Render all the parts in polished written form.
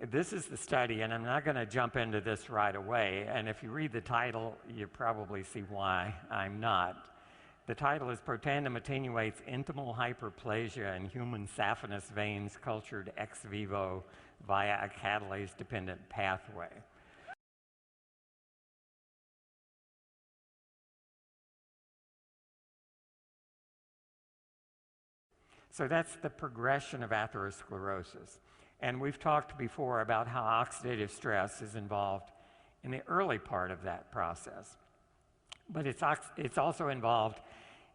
This is the study, and I'm not going to jump into this right away, and if you read the title, you probably see why I'm not. The title is Protandim Attenuates Intimal Hyperplasia in Human Saphenous Veins Cultured Ex Vivo via a Catalase-Dependent Pathway. So that's the progression of atherosclerosis. And we've talked before about how oxidative stress is involved in the early part of that process. But it's also involved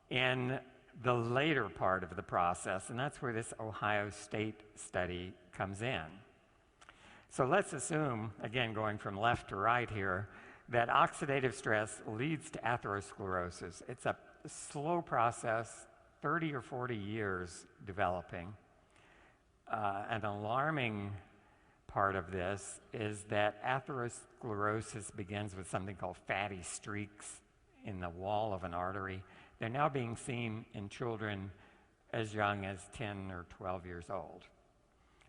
in the later part of the process, and that's where this Ohio State study comes in. So let's assume, again going from left to right here, that oxidative stress leads to atherosclerosis. It's a slow process, 30 or 40 years developing. An alarming part of this is that atherosclerosis begins with something called fatty streaks in the wall of an artery. They're now being seen in children as young as 10 or 12 years old.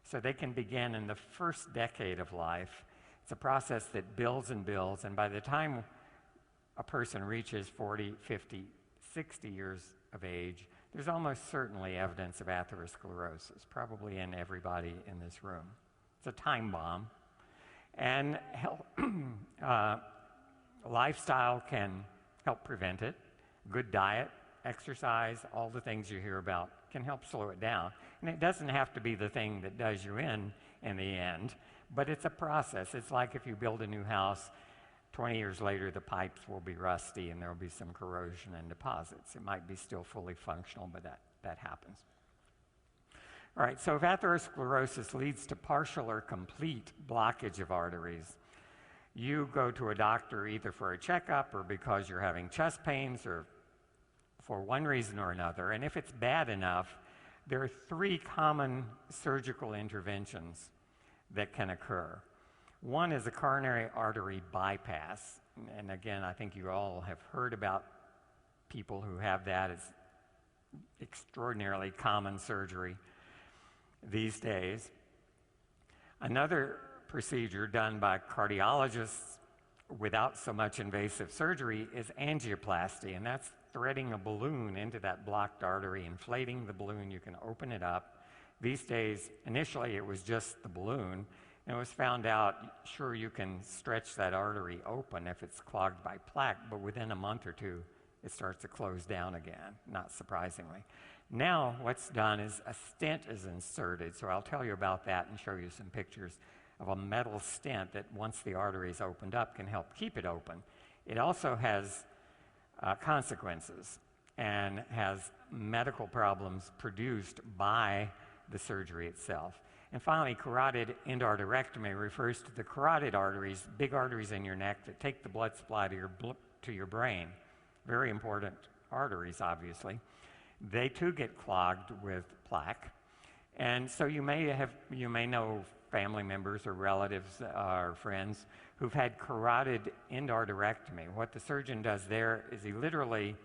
So they can begin in the first decade of life. It's a process that builds and builds, and by the time a person reaches 40, 50, 60 years of age, there's almost certainly evidence of atherosclerosis, probably in everybody in this room. It's a time bomb. And lifestyle can help prevent it. Good diet, exercise, all the things you hear about can help slow it down. And it doesn't have to be the thing that does you in the end, but it's a process. It's like if you build a new house, 20 years later, the pipes will be rusty and there will be some corrosion and deposits. It might be still fully functional, but that happens. All right, so if atherosclerosis leads to partial or complete blockage of arteries, you go to a doctor either for a checkup or because you're having chest pains or for one reason or another. And if it's bad enough, there are 3 common surgical interventions that can occur. One is a coronary artery bypass. And again, I think you all have heard about people who have that. It's extraordinarily common surgery these days. Another procedure done by cardiologists without so much invasive surgery is angioplasty, and that's threading a balloon into that blocked artery, inflating the balloon. You can open it up. These days, initially it was just the balloon, and it was found out, sure, you can stretch that artery open if it's clogged by plaque, but within a month or two, it starts to close down again, not surprisingly. Now, what's done is a stent is inserted, so I'll tell you about that and show you some pictures of a metal stent that, once the artery is opened up, can help keep it open. It also has consequences and has medical problems produced by the surgery itself. And finally, carotid endarterectomy refers to the carotid arteries, big arteries in your neck that take the blood supply to your brain. Very important arteries, obviously. They too get clogged with plaque. And so you may know family members or relatives or friends who've had carotid endarterectomy. What the surgeon does there is he literally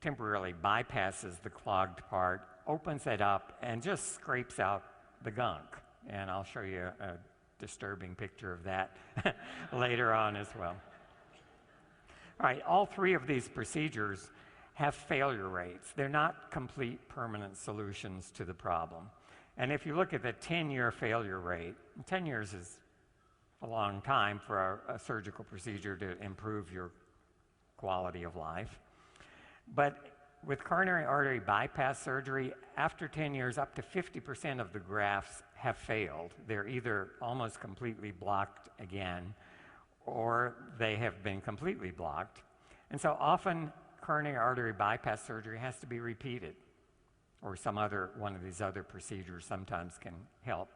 temporarily bypasses the clogged part, opens it up, and just scrapes out the gunk. And I'll show you a disturbing picture of that later on as well. All right, all 3 of these procedures have failure rates. They're not complete permanent solutions to the problem. And if you look at the 10-year failure rate, 10 years is a long time for a surgical procedure to improve your quality of life. But with coronary artery bypass surgery, after 10 years, up to 50% of the grafts have failed. They're either almost completely blocked again, or they have been completely blocked. And so often, coronary artery bypass surgery has to be repeated, or some other one of these other procedures sometimes can help.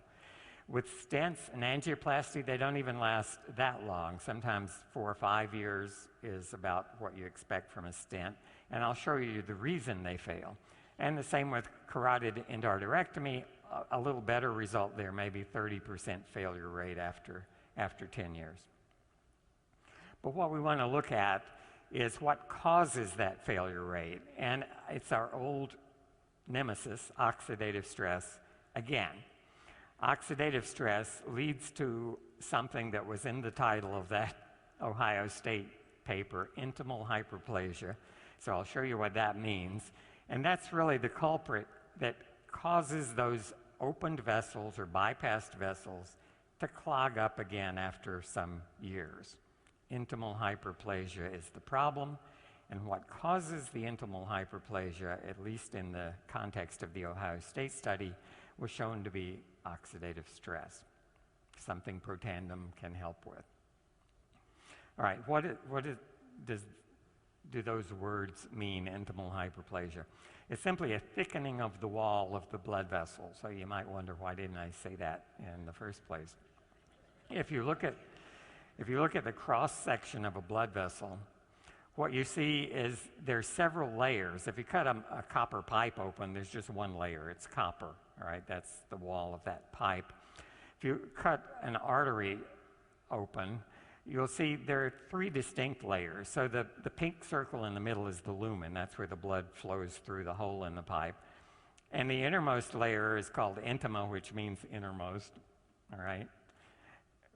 With stents and angioplasty, they don't even last that long. Sometimes 4 or 5 years is about what you expect from a stent, and I'll show you the reason they fail. And the same with carotid endarterectomy, a little better result there, maybe 30% failure rate after 10 years. But what we want to look at is what causes that failure rate, and it's our old nemesis, oxidative stress, again. Oxidative stress leads to something that was in the title of that Ohio State paper, intimal hyperplasia. So I'll show you what that means. And that's really the culprit that causes those opened vessels or bypassed vessels to clog up again after some years. Intimal hyperplasia is the problem, and what causes the intimal hyperplasia, at least in the context of the Ohio State study, was shown to be oxidative stress, something Protandim can help with. All right, do those words mean, intimal hyperplasia? It's simply a thickening of the wall of the blood vessel. So you might wonder, why didn't I say that in the first place? If you look at the cross section of a blood vessel, what you see is there's several layers. If you cut a copper pipe open, there's just one layer. It's copper. All right, that's the wall of that pipe. If you cut an artery open, you'll see there are three distinct layers. So the pink circle in the middle is the lumen. That's where the blood flows through the hole in the pipe. And the innermost layer is called intima, which means innermost. All right?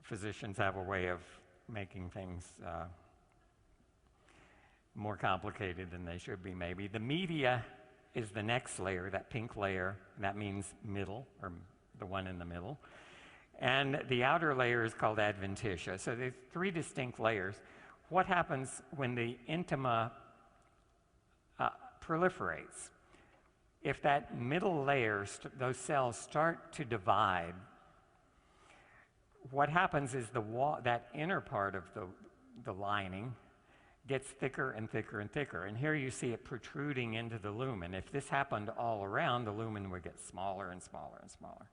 Physicians have a way of making things more complicated than they should be, maybe. The media is the next layer, that pink layer. That means middle, or the one in the middle. And the outer layer is called adventitia. So there's three distinct layers. What happens when the intima proliferates? If that middle layer, those cells start to divide, what happens is that inner part of the lining gets thicker and thicker and thicker. And here you see it protruding into the lumen. If this happened all around, the lumen would get smaller and smaller and smaller.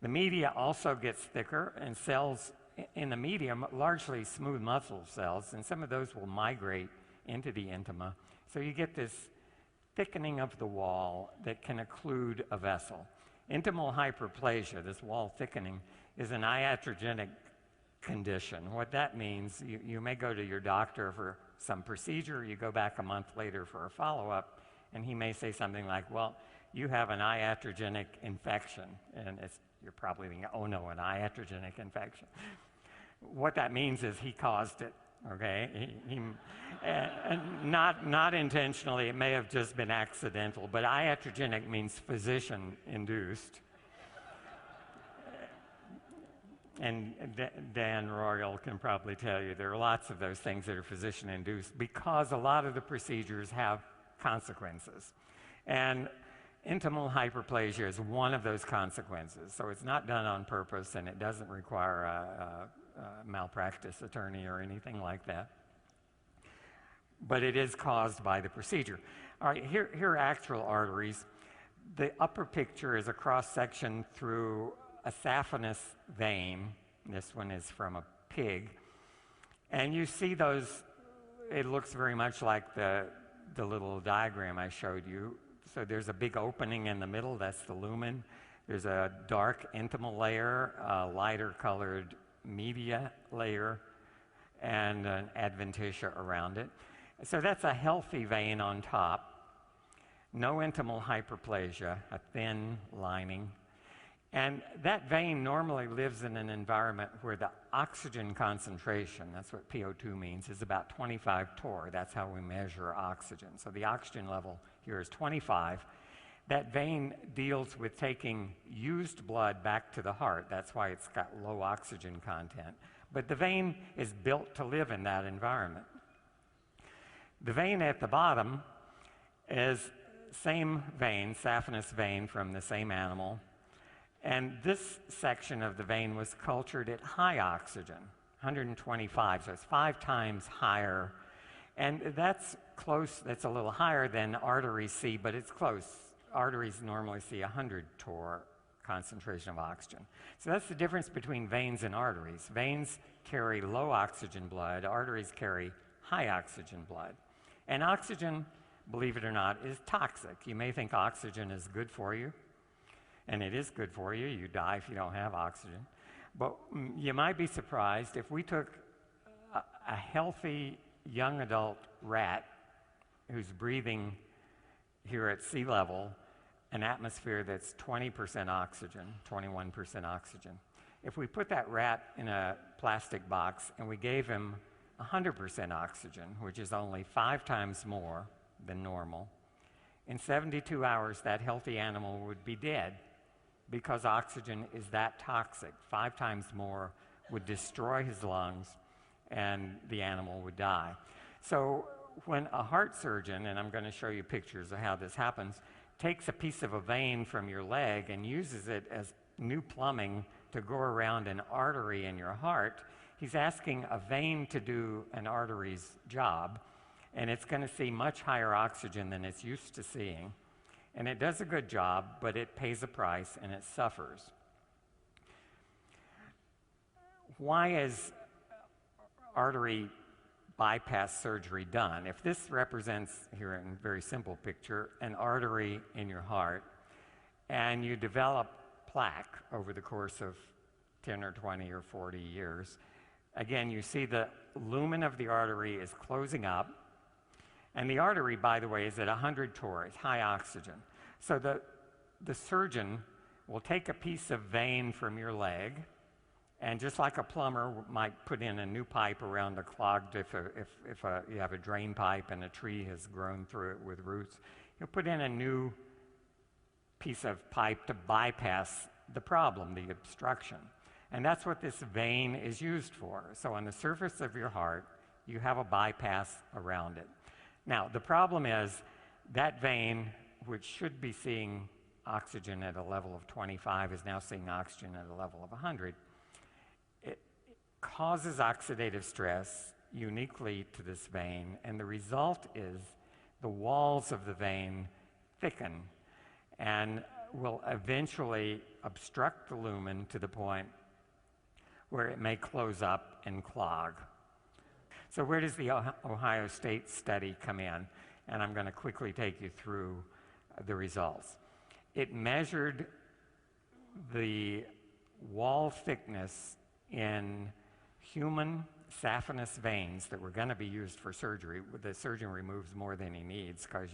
The media also gets thicker, and cells in the medium, largely smooth muscle cells, and some of those will migrate into the intima. So you get this thickening of the wall that can occlude a vessel. Intimal hyperplasia, this wall thickening, is an iatrogenic condition. What that means, you may go to your doctor for some procedure, you go back a month later for a follow-up, and he may say something like, well, you have an iatrogenic infection. And you're probably thinking, oh no, an iatrogenic infection. What that means is he caused it, okay? Not intentionally, it may have just been accidental, but iatrogenic means physician-induced. And Dan Royal can probably tell you there are lots of those things that are physician-induced because a lot of the procedures have consequences. And intimal hyperplasia is one of those consequences. So it's not done on purpose, and it doesn't require a malpractice attorney or anything like that. But it is caused by the procedure. All right, here are actual arteries. The upper picture is a cross-section through a saphenous vein. This one is from a pig. And you see those, it looks very much like the little diagram I showed you. So there's a big opening in the middle, that's the lumen. There's a dark intimal layer, a lighter colored media layer, and an adventitia around it. So that's a healthy vein on top. No intimal hyperplasia, a thin lining. And that vein normally lives in an environment where the oxygen concentration, that's what PO2 means, is about 25 torr. That's how we measure oxygen. So the oxygen level here is 25. That vein deals with taking used blood back to the heart. That's why it's got low oxygen content. But the vein is built to live in that environment. The vein at the bottom is same vein, saphenous vein from the same animal. And this section of the vein was cultured at high oxygen, 125, so it's 5 times higher. And that's close, that's a little higher than arteries see, but it's close. Arteries normally see 100 torr concentration of oxygen. So that's the difference between veins and arteries. Veins carry low oxygen blood, arteries carry high oxygen blood. And oxygen, believe it or not, is toxic. You may think oxygen is good for you, and it is good for you. You die if you don't have oxygen. But you might be surprised if we took a healthy young adult rat who's breathing here at sea level an atmosphere that's 20% oxygen, 21% oxygen. If we put that rat in a plastic box and we gave him 100% oxygen, which is only 5 times more than normal, in 72 hours that healthy animal would be dead because oxygen is that toxic. 5 times more would destroy his lungs and the animal would die. So when a heart surgeon, and I'm going to show you pictures of how this happens, takes a piece of a vein from your leg and uses it as new plumbing to go around an artery in your heart, he's asking a vein to do an artery's job, and it's going to see much higher oxygen than it's used to seeing. And it does a good job, but it pays a price and it suffers. Why is artery bypass surgery done? If this represents, here in a very simple picture, an artery in your heart, and you develop plaque over the course of 10 or 20 or 40 years, again, you see the lumen of the artery is closing up, and the artery, by the way, is at 100 torrs, high oxygen. So the surgeon will take a piece of vein from your leg, and just like a plumber might put in a new pipe around a clogged, if you have a drain pipe and a tree has grown through it with roots, you'll put in a new piece of pipe to bypass the problem, the obstruction. And that's what this vein is used for. So on the surface of your heart, you have a bypass around it. Now, the problem is that vein, which should be seeing oxygen at a level of 25, is now seeing oxygen at a level of 100. It causes oxidative stress uniquely to this vein, and the result is the walls of the vein thicken and will eventually obstruct the lumen to the point where it may close up and clog. So where does the Ohio State study come in? And I'm going to quickly take you through the results. It measured the wall thickness in human saphenous veins that were going to be used for surgery. The surgeon removes more than he needs because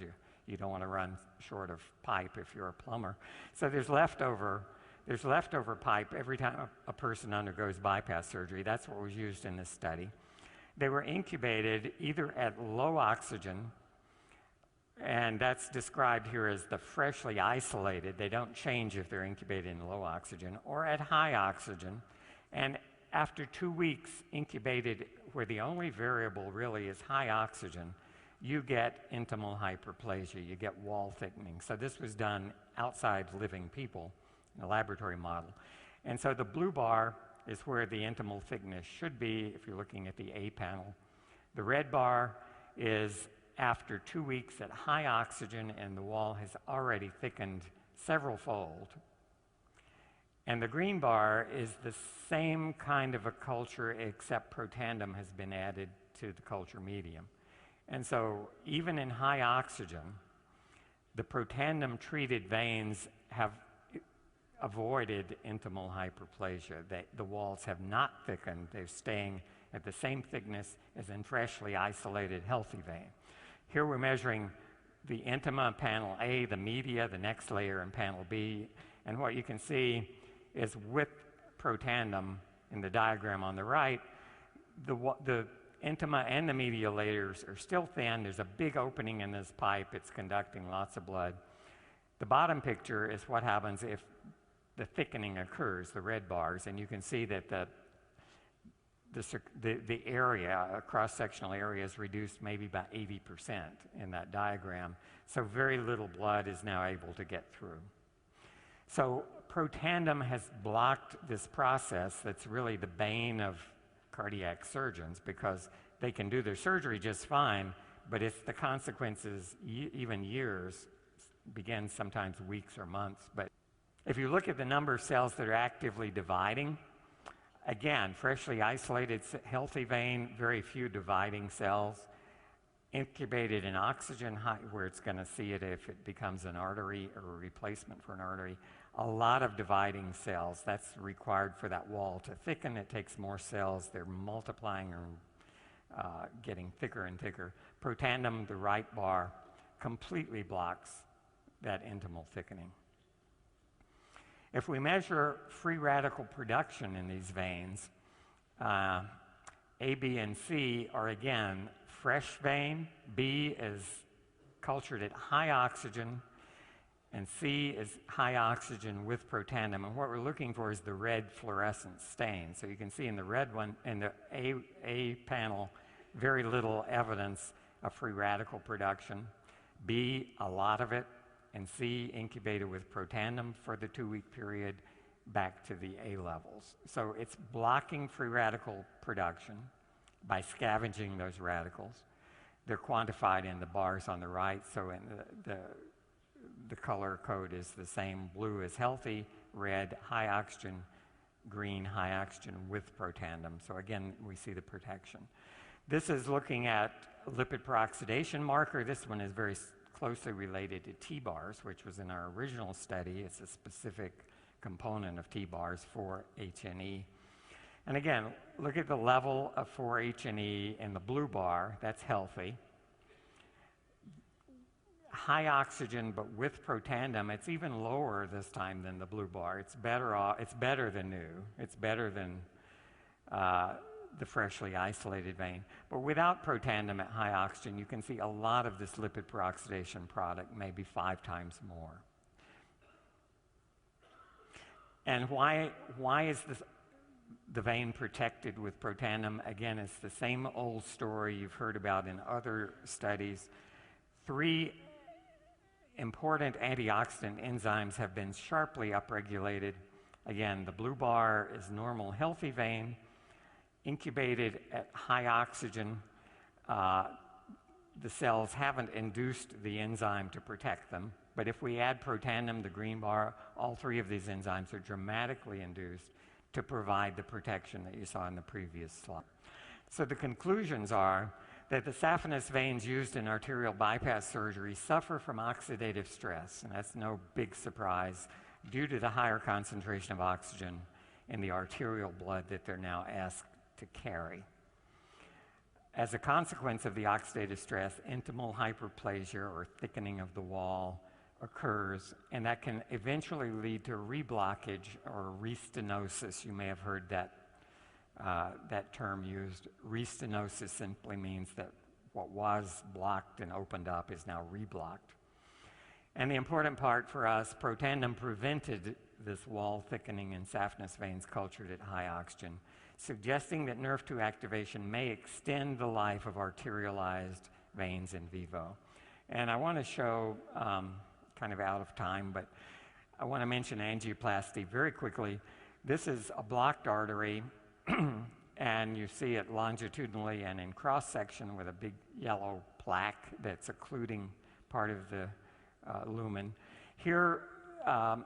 you don't want to run short of pipe if you're a plumber. So there's leftover pipe every time a person undergoes bypass surgery. That's what was used in this study. They were incubated either at low oxygen, and that's described here as the freshly isolated. They don't change if they're incubated in low oxygen, or at high oxygen. And after 2 weeks incubated, where the only variable really is high oxygen, you get intimal hyperplasia, you get wall thickening. So this was done outside living people in a laboratory model. And so the blue bar is where the intimal thickness should be if you're looking at the A panel. The red bar is after 2 weeks at high oxygen and the wall has already thickened several fold. And the green bar is the same kind of a culture, except Protandim has been added to the culture medium. And so even in high oxygen, the Protandim treated veins have avoided intimal hyperplasia. The walls have not thickened. They're staying at the same thickness as in freshly isolated healthy vein. Here we're measuring the intima in panel A, the media, the next layer in panel B, and what you can see is with Protandim in the diagram on the right, the intima and the media layers are still thin. There's a big opening in this pipe. It's conducting lots of blood. The bottom picture is what happens if the thickening occurs, the red bars, and you can see that the area, a cross-sectional area, is reduced maybe by 80% in that diagram. So very little blood is now able to get through. So Protandim has blocked this process that's really the bane of cardiac surgeons, because they can do their surgery just fine, but it's the consequences, even years, begin sometimes weeks or months. But if you look at the number of cells that are actively dividing, again, freshly isolated healthy vein, very few dividing cells. Incubated in oxygen, where it's going to see it if it becomes an artery or a replacement for an artery, a lot of dividing cells. That's required for that wall to thicken. It takes more cells. They're multiplying or getting thicker and thicker. Protandim, the right bar, completely blocks that intimal thickening. If we measure free radical production in these veins, A, B, and C are again fresh vein. B is cultured at high oxygen, and C is high oxygen with Protandim. And what we're looking for is the red fluorescent stain. So you can see in the red one, in the A panel, very little evidence of free radical production. B, a lot of it. And C, incubated with Protandim for the 2-week period back to the A levels. So it's blocking free radical production by scavenging those radicals. They're quantified in the bars on the right, so in the color code is the same. Blue is healthy, red, high oxygen, green, high oxygen with Protandim. So again, we see the protection. This is looking at lipid peroxidation marker. This one is very closely related to T-bars, which was in our original study. It's a specific component of T-bars, 4-HNE. And again, look at the level of 4-HNE in the blue bar. That's healthy. High oxygen, but with Protandim, it's even lower this time than the blue bar. It's better than new. It's better than the freshly isolated vein. But without Protandim at high oxygen, you can see a lot of this lipid peroxidation product, maybe 5 times more. And why is the vein protected with Protandim? Again, it's the same old story you've heard about in other studies. 3 important antioxidant enzymes have been sharply upregulated. Again, the blue bar is normal, healthy vein, incubated at high oxygen. The cells haven't induced the enzyme to protect them, but if we add Protandim, the green bar, all 3 of these enzymes are dramatically induced to provide the protection that you saw in the previous slide. So the conclusions are that the saphenous veins used in arterial bypass surgery suffer from oxidative stress, and that's no big surprise due to the higher concentration of oxygen in the arterial blood that they're now asked to carry. As a consequence of the oxidative stress, intimal hyperplasia or thickening of the wall occurs, and that can eventually lead to reblockage or restenosis. You may have heard that term used. Restenosis simply means that what was blocked and opened up is now reblocked. And the important part for us, Protandim prevented this wall thickening in saphenous veins cultured at high oxygen, suggesting that NERV2 activation may extend the life of arterialized veins in vivo. And I want to show, kind of out of time, but I want to mention angioplasty very quickly. This is a blocked artery, and you see it longitudinally and in cross-section with a big yellow plaque that's occluding part of the lumen. Here, a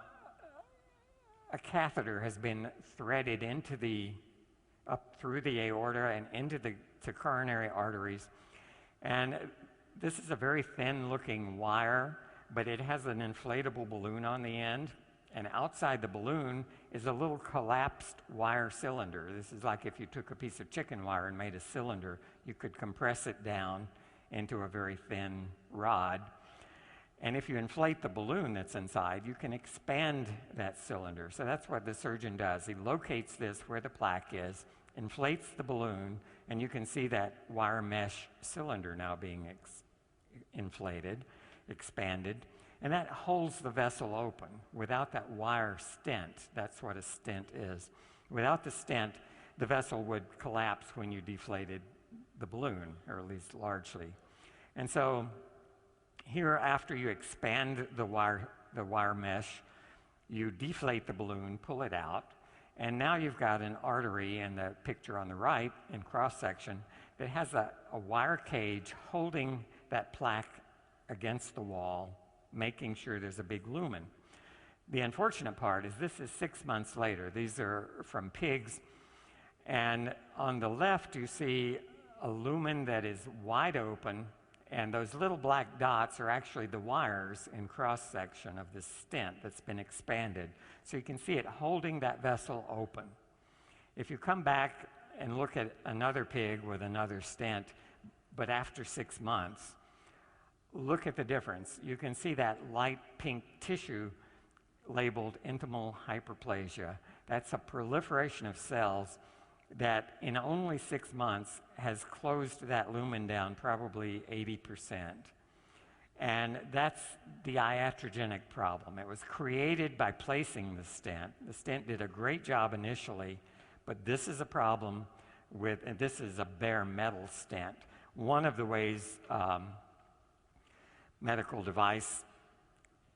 catheter has been threaded into up through the aorta and into the coronary arteries. And this is a very thin-looking wire, but it has an inflatable balloon on the end. And outside the balloon is a little collapsed wire cylinder. This is like if you took a piece of chicken wire and made a cylinder, you could compress it down into a very thin rod. And if you inflate the balloon that's inside, you can expand that cylinder. So that's what the surgeon does. He locates this where the plaque is, inflates the balloon, and you can see that wire mesh cylinder now being inflated, expanded, and that holds the vessel open. Without that wire stent, that's what a stent is. Without the stent, the vessel would collapse when you deflated the balloon, or at least largely. And so here, after you expand the wire mesh, you deflate the balloon, pull it out, and now you've got an artery in the picture on the right in cross-section that has a wire cage holding that plaque against the wall, making sure there's a big lumen. The unfortunate part is this is 6 months later. These are from pigs, and on the left you see a lumen that is wide open, and those little black dots are actually the wires in cross-section of this stent that's been expanded. So you can see it holding that vessel open. If you come back and look at another pig with another stent, but after 6 months, look at the difference. You can see that light pink tissue labeled intimal hyperplasia. That's a proliferation of cells that in only 6 months has closed that lumen down probably 80%. And that's the iatrogenic problem. It was created by placing the stent. The stent did a great job initially, but this is a problem with, and this is a bare metal stent. One of the ways medical device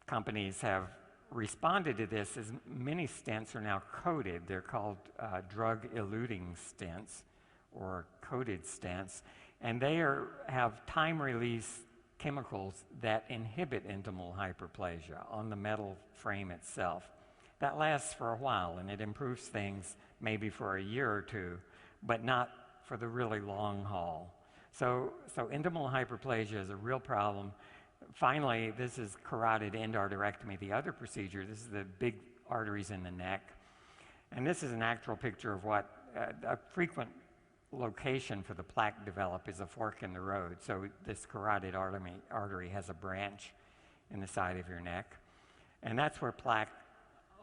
companies have responded to this is many stents are now coated. They're called drug-eluting stents or coated stents, and they have time-release chemicals that inhibit intimal hyperplasia on the metal frame itself. That lasts for a while, and it improves things maybe for a year or two, but not for the really long haul. So intimal hyperplasia is a real problem. Finally, this is carotid endarterectomy, the other procedure. This is the big arteries in the neck. And this is an actual picture of what a frequent location for the plaque develop is a fork in the road. So this carotid artery has a branch in the side of your neck. And that's where plaque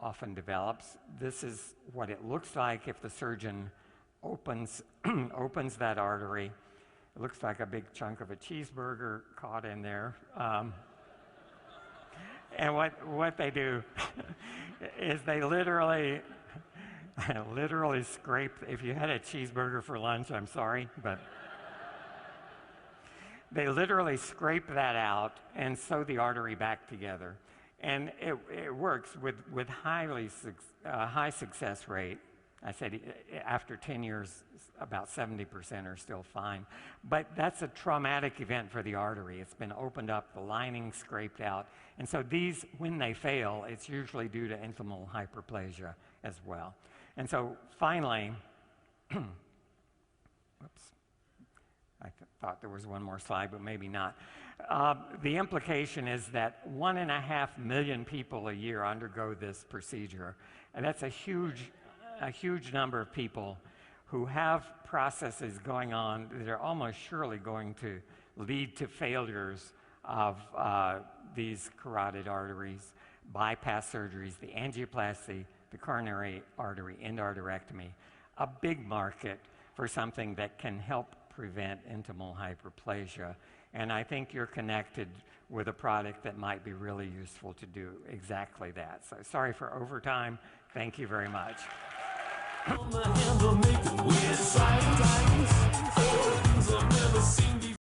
often develops. This is what it looks like if the surgeon opens that artery. It looks like a big chunk of a cheeseburger caught in there. And what they do is they literally scrape. If you had a cheeseburger for lunch, I'm sorry, but they literally scrape that out and sew the artery back together. And it works with high success rate. I said after 10 years, about 70% are still fine. But that's a traumatic event for the artery. It's been opened up, the lining scraped out. And so these, when they fail, it's usually due to intimal hyperplasia as well. And so finally, whoops, I thought there was one more slide, but maybe not. The implication is that 1.5 million people a year undergo this procedure. And that's a huge number of people who have processes going on that are almost surely going to lead to failures of these carotid arteries, bypass surgeries, the angioplasty, the coronary artery endarterectomy, a big market for something that can help prevent intimal hyperplasia. And I think you're connected with a product that might be really useful to do exactly that. So sorry for overtime. Thank you very much. On the handle making weird side times, things I've never seen before.